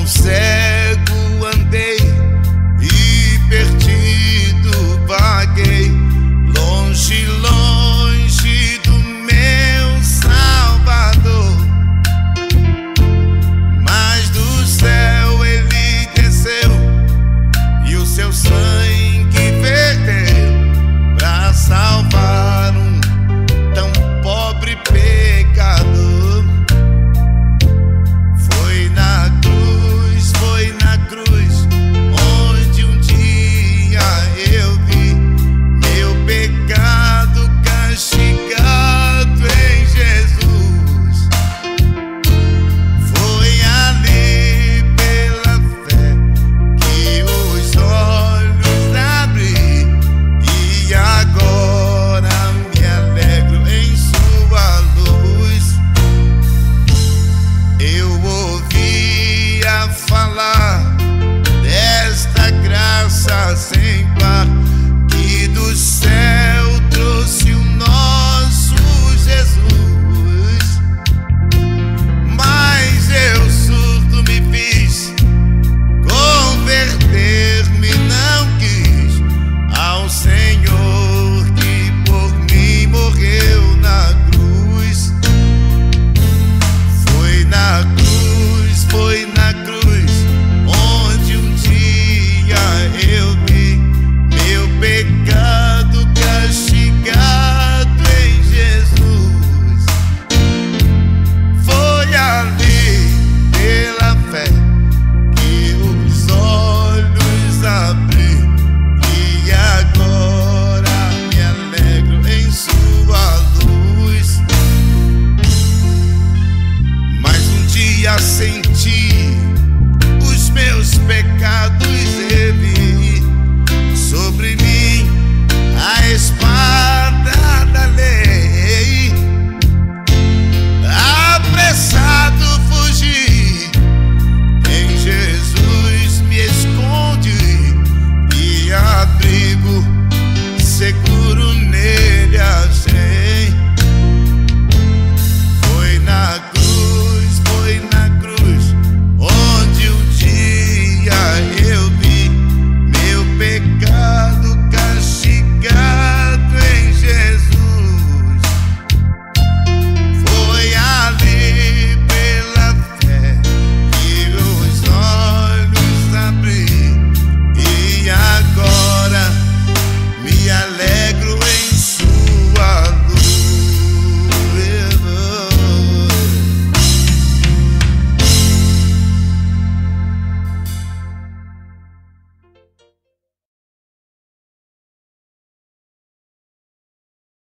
cego andei e perdido vaguei, longe, longe do meu Salvador. Mas do céu ele desceu e o seu sangue verteu pra salvar um tão pobre pecador. Foi na cruz onde um dia eu vi meu pecado castigado em Jesus. Foi ali pela fé que os olhos abri e agora me alegro em sua luz. Eu ouvia falar desta graça sem par que do céu trouxe o nosso Jesus. Mas eu surdo me fiz, converter-me não quis ao Senhor que por mim morreu na cruz. Foi na cruz onde um dia eu vi meu pecado castigado em Jesus. Foi ali pela fé que os olhos abri e agora me alegro em sua luz. Mas um dia senti os meus pecados revi sobre mim a